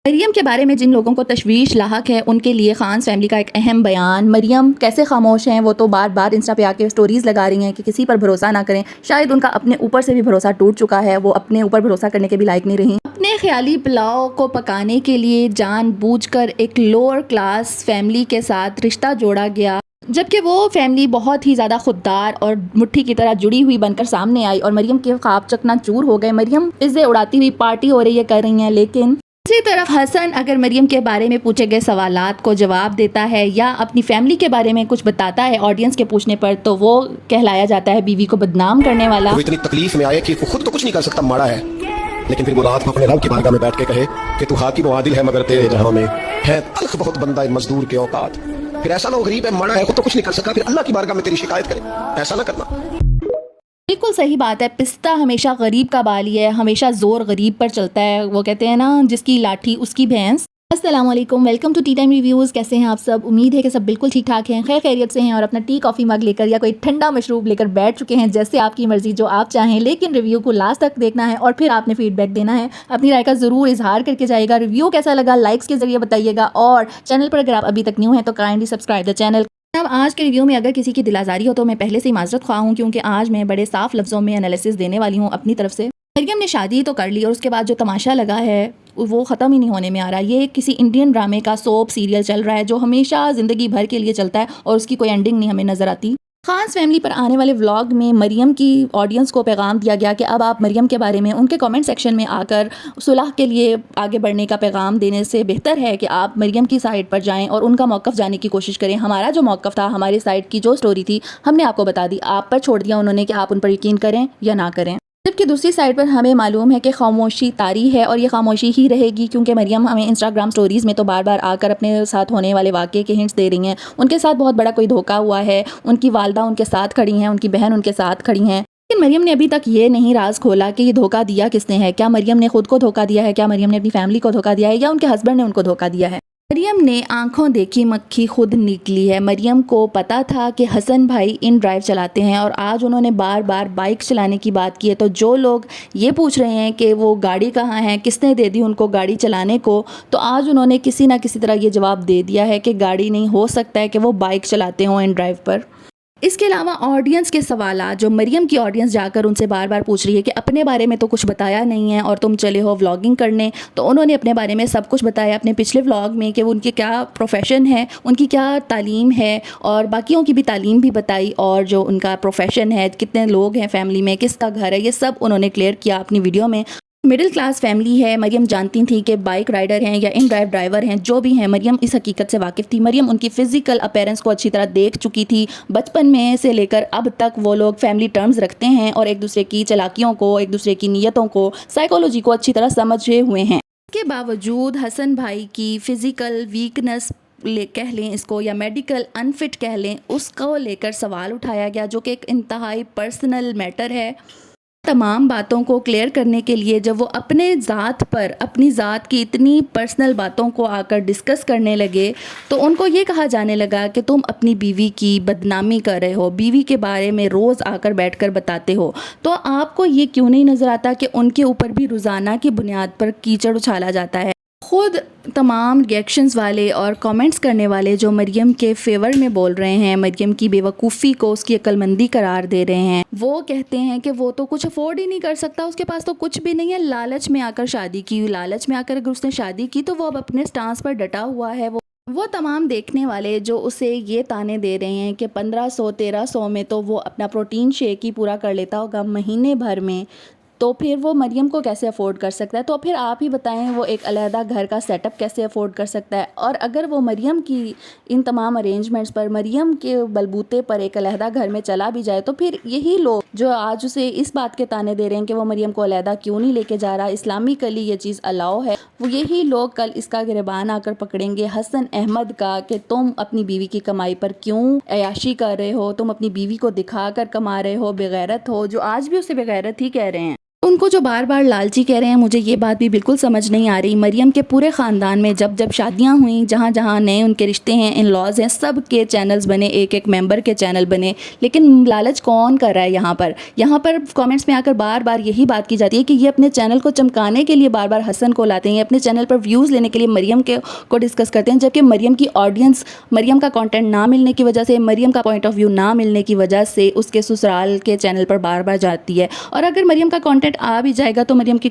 مریم کے بارے میں جن لوگوں کو تشویش لاحق ہے ان کے لیے خانز فیملی کا ایک اہم بیان۔ مریم کیسے خاموش ہیں؟ وہ تو بار بار انسٹا پہ آ کے سٹوریز لگا رہی ہیں کہ کسی پر بھروسہ نہ کریں۔ شاید ان کا اپنے اوپر سے بھی بھروسہ ٹوٹ چکا ہے، وہ اپنے اوپر بھروسہ کرنے کے بھی لائق نہیں رہی۔ اپنے خیالی پلاؤ کو پکانے کے لیے جان بوجھ کر ایک لوور کلاس فیملی کے ساتھ رشتہ جوڑا گیا، جبکہ وہ فیملی بہت ہی زیادہ خوددار اور مٹھی کی طرح جڑی ہوئی بن کر سامنے آئی اور مریم کے خواب چکنا چور ہو گئے۔ مریم پزے اڑاتی ہوئی پارٹی ہو رہی ہے، کر رہی ہیں، لیکن دوسری طرف حسن اگر مریم کے بارے میں پوچھے گئے سوالات کو جواب دیتا ہے یا اپنی فیملی کے بارے میں کچھ بتاتا ہے آڈینس کے پوچھنے پر، تو وہ کہلایا جاتا ہے بیوی کو بدنام کرنے والا۔ وہ اتنی تکلیف میں آئے کہ وہ خود تو کچھ نہیں کر سکتا، ماڑا ہے، لیکن پھر وہ رات کو اپنے رب کی بارگاہ میں بیٹھ کے کہے کہ تو حاکم و عادل ہے مگر تیرے جہاں میں ہے تلخ بہت بندہ مزدور کے اوقات۔ پھر ایسا نہ ہو غریب ہے، ماڑا ہے، خود تو کچھ نہیں کر سکا، پھر اللہ کی بارگاہ میں تیری شکایت کرے، ایسا نہ کرنا۔ بالکل صحیح بات ہے، پستہ ہمیشہ غریب کا بالی ہے، ہمیشہ زور غریب پر چلتا ہے۔ وہ کہتے ہیں نا، جس کی لاٹھی اس کی بھینس۔ السلام علیکم، welcome to Tea Time Reviews. کیسے ہیں آپ سب؟ امید ہے کہ سب بالکل ٹھیک ٹھاک ہیں، خیر خیریت سے ہیں اور اپنا ٹی کافی مگ لے کر یا کوئی ٹھنڈا مشروب لے کر بیٹھ چکے ہیں، جیسے آپ کی مرضی، جو آپ چاہیں، لیکن ریویو کو لاسٹ تک دیکھنا ہے اور پھر آپ نے فیڈ بیک دینا ہے، اپنی رائے کا ضرور اظہار کر کے جائے گا۔ ریویو کیسا لگا لائکس کے ذریعے بتائیے گا، اور چینل پر اگر آپ ابھی تک نیو ہیں تو کائنڈلی سبسکرائب دا چینل۔ اب آج کے ریویو میں اگر کسی کی دل آزاری ہو تو میں پہلے سے ہی معذرت خواہ ہوں، کیونکہ آج میں بڑے صاف لفظوں میں انالیسس دینے والی ہوں اپنی طرف سے۔ مریم نے شادی تو کر لی اور اس کے بعد جو تماشا لگا ہے وہ ختم ہی نہیں ہونے میں آ رہا۔ یہ کسی انڈین ڈرامے کا سوپ سیریل چل رہا ہے جو ہمیشہ زندگی بھر کے لیے چلتا ہے اور اس کی کوئی اینڈنگ نہیں ہمیں نظر آتی۔ خانز فیملی پر آنے والے ولاگ میں مریم کی آڈینس کو پیغام دیا گیا کہ اب آپ مریم کے بارے میں ان کے کامنٹ سیکشن میں آ کر صلح کے لیے آگے بڑھنے کا پیغام دینے سے بہتر ہے کہ آپ مریم کی سائڈ پر جائیں اور ان کا موقف جاننے کی کوشش کریں۔ ہمارا جو موقف تھا، ہماری سائڈ کی جو سٹوری تھی، ہم نے آپ کو بتا دی، آپ پر چھوڑ دیا انہوں نے کہ آپ ان پر یقین کریں یا نہ کریں۔ جبکہ دوسری سائڈ پر ہمیں معلوم ہے کہ خاموشی طاری ہے اور یہ خاموشی ہی رہے گی، کیونکہ مریم ہمیں انسٹاگرام سٹوریز میں تو بار بار آ کر اپنے ساتھ ہونے والے واقعے کے ہنٹس دے رہی ہیں۔ ان کے ساتھ بہت بڑا کوئی دھوکہ ہوا ہے، ان کی والدہ ان کے ساتھ کھڑی ہیں، ان کی بہن ان کے ساتھ کھڑی ہیں، لیکن مریم نے ابھی تک یہ نہیں راز کھولا کہ یہ دھوکہ دیا کس نے ہے۔ کیا مریم نے خود کو دھوکہ دیا ہے؟ کیا مریم نے اپنی فیملی کو دھوکہ دیا ہے یا ان کے ہسبینڈ نے ان کو دھوکہ دیا ہے؟ مریم نے آنکھوں دیکھی مکھی خود نکلی ہے۔ مریم کو پتا تھا کہ حسن بھائی ان ڈرائیو چلاتے ہیں اور آج انہوں نے بار بار بائک چلانے کی بات کی ہے، تو جو لوگ یہ پوچھ رہے ہیں کہ وہ گاڑی کہاں ہے، کس نے دے دی ان کو گاڑی چلانے کو، تو آج انہوں نے کسی نہ کسی طرح یہ جواب دے دیا ہے کہ گاڑی نہیں، ہو سکتا ہے کہ وہ بائک چلاتے ہوں ان ڈرائیو پر۔ اس کے علاوہ آڈینس کے سوالات جو مریم کی آڈینس جا کر ان سے بار بار پوچھ رہی ہے کہ اپنے بارے میں تو کچھ بتایا نہیں ہے اور تم چلے ہو ولاگنگ کرنے، تو انہوں نے اپنے بارے میں سب کچھ بتایا اپنے پچھلے ولاگ میں کہ ان کی کیا پروفیشن ہے، ان کی کیا تعلیم ہے، اور باقیوں کی بھی تعلیم بھی بتائی، اور جو ان کا پروفیشن ہے، کتنے لوگ ہیں فیملی میں، کس کا گھر ہے، یہ سب انہوں نے کلیئر کیا اپنی ویڈیو میں۔ مڈل کلاس فیملی ہے، مریم جانتی تھیں کہ بائک رائڈر ہیں یا ان ڈرائیو ڈرائیور ہیں، جو بھی ہیں، مریم اس حقیقت سے واقف تھی۔ مریم ان کی فزیکل اپیرنس کو اچھی طرح دیکھ چکی تھی، بچپن میں سے لے کر اب تک وہ لوگ فیملی ٹرمز رکھتے ہیں اور ایک دوسرے کی چالاکیوں کو، ایک دوسرے کی نیتوں کو، سائیکولوجی کو اچھی طرح سمجھے ہوئے ہیں۔ اس کے باوجود حسن بھائی کی فزیکل ویکنس کہہ لیں اس کو یا میڈیکل انفٹ کہہ لیں، اس کو لے کر سوال اٹھایا گیا، جو کہ ایک انتہائی پرسنل میٹر ہے۔ تمام باتوں کو کلیئر کرنے کے لیے جب وہ اپنے ذات پر، اپنی ذات کی اتنی پرسنل باتوں کو آ کر ڈسکس کرنے لگے، تو ان کو یہ کہا جانے لگا کہ تم اپنی بیوی کی بدنامی کر رہے ہو، بیوی کے بارے میں روز آ کر بیٹھ کر بتاتے ہو، تو آپ کو یہ کیوں نہیں نظر آتا کہ ان کے اوپر بھی روزانہ کی بنیاد پر کیچڑ اچھالا جاتا ہے؟ خود تمام ریئیکشنز والے اور کامنٹس کرنے والے جو مریم کے فیور میں بول رہے ہیں، مریم کی بے وقوفی کو اس کی عقل مندی قرار دے رہے ہیں، وہ کہتے ہیں کہ وہ تو کچھ افورڈ ہی نہیں کر سکتا، اس کے پاس تو کچھ بھی نہیں ہے، لالچ میں آ کر شادی کی، لالچ میں آ کر اگر اس نے شادی کی تو وہ اب اپنے سٹانس پر ڈٹا ہوا ہے۔ وہ تمام دیکھنے والے جو اسے یہ تانے دے رہے ہیں کہ 1500-1300 میں تو وہ اپنا پروٹین شیک ہی پورا کر لیتا ہوگا مہینے بھر میں، تو پھر وہ مریم کو کیسے افورڈ کر سکتا ہے؟ تو پھر آپ ہی بتائیں وہ ایک علیحدہ گھر کا سیٹ اپ کیسے افورڈ کر سکتا ہے؟ اور اگر وہ مریم کی ان تمام ارینجمنٹس پر، مریم کے بلبوتے پر ایک علیحدہ گھر میں چلا بھی جائے، تو پھر یہی لوگ جو آج اسے اس بات کے تانے دے رہے ہیں کہ وہ مریم کو علیحدہ کیوں نہیں لے کے جا رہا، اسلامکلی یہ چیز الاؤ ہے، وہ یہی لوگ کل اس کا گریبان آ کر پکڑیں گے حسن احمد کا کہ تم اپنی بیوی کی کمائی پر کیوں عیاشی کر رہے ہو، تم اپنی بیوی کو دکھا کر کما رہے ہو، بغیرت ہو، جو آج بھی اسے بغیرت ہی کہہ رہے ہیں۔ ان کو جو بار بار لالچی کہہ رہے ہیں، مجھے یہ بات بھی بالکل سمجھ نہیں آ رہی۔ مریم کے پورے خاندان میں جب جب شادیاں ہوئیں، جہاں جہاں نئے ان کے رشتے ہیں، ان لاز ہیں، سب کے چینلز بنے، ایک ایک ممبر کے چینل بنے، لیکن لالچ کون کر رہا ہے یہاں پر کامنٹس میں آ کر بار بار یہی بات کی جاتی ہے کہ یہ اپنے چینل کو چمکانے کے لیے بار بار حسن کو لاتے ہیں، اپنے چینل پر ویوز لینے کے لیے مریم کو ڈسکس کرتے ہیں، جبکہ مریم کی آڈینس مریم کا کانٹینٹ نہ ملنے کی وجہ سے، مریم کا پوائنٹ آف ویو نہ ملنے کی وجہ سے اس کے سسرال کے چینل پر بار بار جاتی ہے۔ اور اگر مریم کا کانٹینٹ آ بھی جائے گا تو مریم کی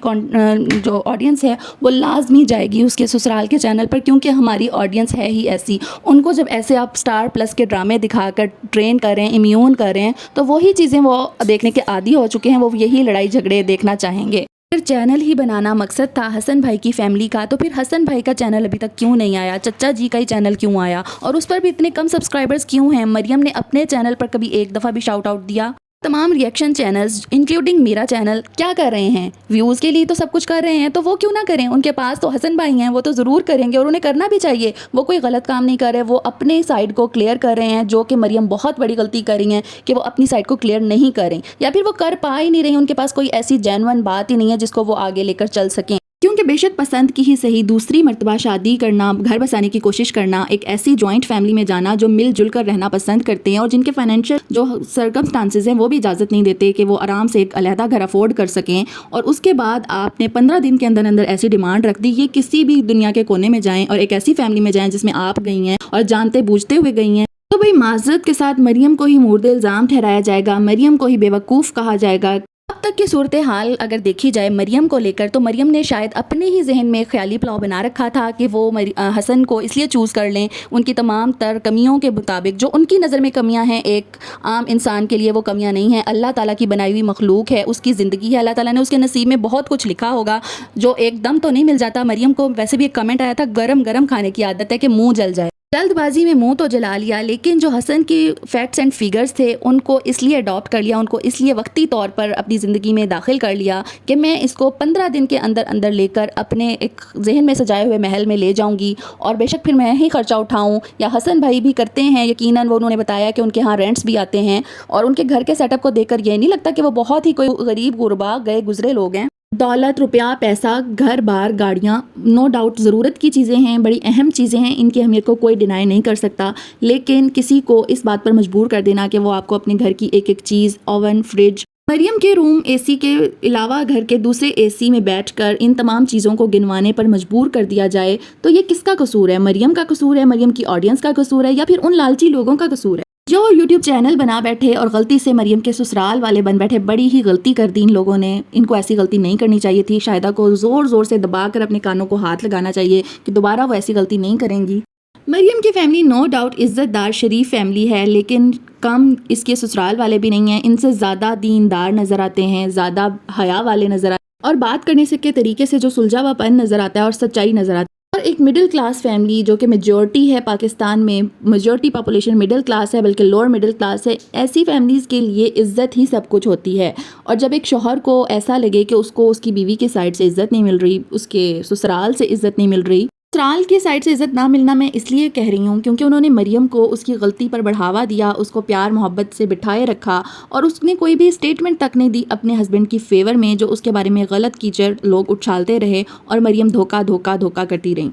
جو آڈینس ہے وہ لازمی جائے گی اس کے سسرال کے چینل پر، کیونکہ ہماری آڈینس ہے ہی ایسی۔ ان کو جب ایسے آپ اسٹار پلس کے ڈرامے دکھا کر ٹرین کر رہے ہیں، امیون کر رہے ہیں، تو وہی چیزیں وہ دیکھنے کے عادی ہو چکے ہیں، وہ یہی لڑائی جھگڑے دیکھنا چاہیں گے۔ پھر چینل ہی بنانا مقصد تھا حسن بھائی کی فیملی کا، تو پھر حسن بھائی کا چینل ابھی تک کیوں نہیں آیا؟ چچا جی کا ہی چینل کیوں آیا؟ اور اس پر بھی اتنے کم سبسکرائبرز کیوں ہیں؟ مریم نے اپنے چینل پر کبھی ایک دفعہ بھی شاؤٹ آؤٹ دیا؟ تمام ریئیکشن چینلز انکلوڈنگ میرا چینل کیا کر رہے ہیں؟ ویوز کے لیے تو سب کچھ کر رہے ہیں، تو وہ کیوں نہ کریں؟ ان کے پاس تو حسن بھائی ہیں، وہ تو ضرور کریں گے، اور انہیں کرنا بھی چاہیے۔ وہ کوئی غلط کام نہیں کر رہے، وہ اپنے سائڈ کو کلیئر کر رہے ہیں، جو کہ مریم بہت بڑی غلطی کر رہی ہیں کہ وہ اپنی سائڈ کو کلیئر نہیں کریں، یا پھر وہ کر پا ہی نہیں رہی، ان کے پاس کوئی ایسی جینون بات ہی نہیں ہے جس کو وہ آگے لے کر چل سکیں۔ کیونکہ بے شک پسند کی ہی صحیح دوسری مرتبہ شادی کرنا، گھر بسانے کی کوشش کرنا، ایک ایسی جوائنٹ فیملی میں جانا جو مل جل کر رہنا پسند کرتے ہیں اور جن کے فائنینشیل جو سرکمسٹانسز ہیں وہ بھی اجازت نہیں دیتے کہ وہ آرام سے ایک علیحدہ گھر افورڈ کر سکیں، اور اس کے بعد آپ نے 15 دن کے اندر اندر ایسی ڈیمانڈ رکھ دی۔ یہ کسی بھی دنیا کے کونے میں جائیں اور ایک ایسی فیملی میں جائیں جس میں آپ گئی ہیں اور جانتے بوجھتے ہوئے گئی ہیں، تو بھائی معذرت کے ساتھ مریم کو ہی مورد الزام ٹھہرایا جائے گا، مریم کو ہی بیوقوف کہا جائے گا۔ اب تک کی صورتحال اگر دیکھی جائے مریم کو لے کر، تو مریم نے شاید اپنے ہی ذہن میں خیالی پلاؤ بنا رکھا تھا کہ وہ حسن کو اس لیے چوز کر لیں، ان کی تمام تر کمیوں کے مطابق، جو ان کی نظر میں کمیاں ہیں، ایک عام انسان کے لیے وہ کمیاں نہیں ہیں، اللہ تعالیٰ کی بنائی ہوئی مخلوق ہے، اس کی زندگی ہے، اللہ تعالیٰ نے اس کے نصیب میں بہت کچھ لکھا ہوگا جو ایک دم تو نہیں مل جاتا۔ مریم کو ویسے بھی ایک کمنٹ آیا تھا، گرم گرم کھانے کی عادت ہے کہ منہ جل جائے، جلد بازی میں منہ تو جلا لیا، لیکن جو حسن کی فیکٹس اینڈ فیگرز تھے ان کو اس لیے اڈاپٹ کر لیا، ان کو اس لیے وقتی طور پر اپنی زندگی میں داخل کر لیا کہ میں اس کو 15 دن کے اندر اندر لے کر اپنے ایک ذہن میں سجائے ہوئے محل میں لے جاؤں گی، اور بے شک پھر میں ہی خرچہ اٹھاؤں، یا حسن بھائی بھی کرتے ہیں یقیناً، وہ انہوں نے بتایا کہ ان کے ہاں رینٹس بھی آتے ہیں، اور ان کے گھر کے سیٹ اپ کو دیکھ کر یہ نہیں لگتا کہ وہ بہت ہی کوئی غریب غربا گئے گزرے لوگ ہیں۔ دولت، روپیہ، پیسہ، گھر بار، گاڑیاں، نو ڈاؤٹ ضرورت کی چیزیں ہیں، بڑی اہم چیزیں ہیں، ان کی اہمیت کو کوئی ڈینائی نہیں کر سکتا، لیکن کسی کو اس بات پر مجبور کر دینا کہ وہ آپ کو اپنے گھر کی ایک ایک چیز، اوون، فریج، مریم کے روم اے سی کے علاوہ گھر کے دوسرے اے سی میں بیٹھ کر ان تمام چیزوں کو گنوانے پر مجبور کر دیا جائے، تو یہ کس کا قصور ہے؟ مریم کا قصور ہے، مریم کی آڈینس کا قصور ہے، یا پھر ان لالچی لوگوں کا قصور ہے جو یوٹیوب چینل بنا بیٹھے اور غلطی سے مریم کے سسرال والے بن بیٹھے؟ بڑی ہی غلطی کر دی ان لوگوں نے، ان کو ایسی غلطی نہیں کرنی چاہیے تھی، شاہدہ کو زور زور سے دبا کر اپنے کانوں کو ہاتھ لگانا چاہیے کہ دوبارہ وہ ایسی غلطی نہیں کریں گی۔ مریم کی فیملی نو ڈاؤٹ عزت دار شریف فیملی ہے، لیکن کم اس کے سسرال والے بھی نہیں ہیں، ان سے زیادہ دیندار نظر آتے ہیں، زیادہ حیا والے نظر آتے ہیں، اور بات کرنے سے کے طریقے سے جو سلجھا ہوا پن نظر آتا ہے اور سچائی نظر آتی ہے۔ اور ایک مڈل کلاس فیملی جو کہ میجورٹی ہے پاکستان میں، میجورٹی پاپولیشن مڈل کلاس ہے، بلکہ لوور مڈل کلاس ہے، ایسی فیملیز کے لیے عزت ہی سب کچھ ہوتی ہے، اور جب ایک شوہر کو ایسا لگے کہ اس کو اس کی بیوی کی سائڈ سے عزت نہیں مل رہی، اس کے سسرال سے عزت نہیں مل رہی، سسرال کی سائڈ سے عزت نہ ملنا میں اس لیے کہہ رہی ہوں کیونکہ انہوں نے مریم کو اس کی غلطی پر بڑھاوا دیا، اس کو پیار محبت سے بٹھائے رکھا، اور اس نے کوئی بھی اسٹیٹمنٹ تک نہیں دی اپنے ہسبینڈ کی فیور میں، جو اس کے بارے میں غلط کیچڑ لوگ اچھالتے رہے، اور مریم دھوکا دھوکا دھوکا کرتی رہی۔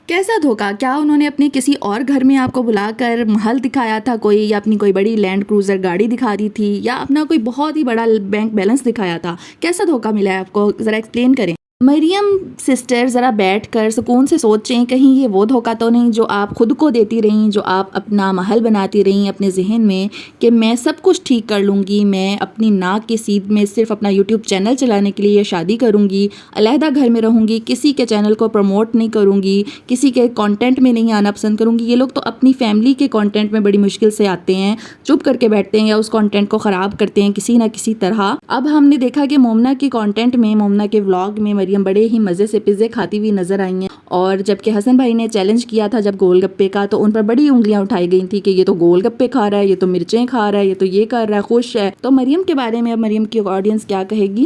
کیسا دھوکا؟ کیا انہوں نے اپنے کسی اور گھر میں آپ کو بلا کر محل دکھایا تھا کوئی، یا اپنی کوئی بڑی لینڈ کروزر گاڑی دکھا دی تھی، یا اپنا کوئی بہت ہی بڑا بینک بیلنس دکھایا تھا؟ کیسا دھوکا ملا ہے آپ کو؟ ذرا ایکسپلین کریں۔ مریم سسٹر ذرا بیٹھ کر سکون سے سوچیں، کہیں یہ وہ دھوکا تو نہیں جو آپ خود کو دیتی رہیں، جو آپ اپنا محل بناتی رہیں اپنے ذہن میں کہ میں سب کچھ ٹھیک کر لوں گی، میں اپنی ناک کی سیدھ میں صرف اپنا یوٹیوب چینل چلانے کے لیے شادی کروں گی، علیحدہ گھر میں رہوں گی، کسی کے چینل کو پروموٹ نہیں کروں گی، کسی کے کانٹینٹ میں نہیں آنا پسند کروں گی۔ یہ لوگ تو اپنی فیملی کے کانٹینٹ میں بڑی مشکل سے آتے ہیں، چپ کر کے بیٹھتے ہیں یا اس کانٹینٹ کو خراب کرتے ہیں کسی نہ کسی طرح۔ اب ہم نے دیکھا کہ مومنہ کے کانٹینٹ میں، مومنہ کے ولاگ میں مریم بڑے ہی مزے سے پزے کھاتی ہوئی نظر آئی ہیں، اور جبکہ حسن بھائی نے چیلنج کیا تھا جب گول گپے کا، تو ان پر بڑی انگلیاں اٹھائی گئی تھی کہ یہ تو گول گپے کھا رہا ہے، یہ تو مرچیں کھا رہا ہے، یہ تو یہ کر رہا ہے، خوش ہے۔ تو مریم کے بارے میں اب مریم کی آڈینس کیا کہے گی؟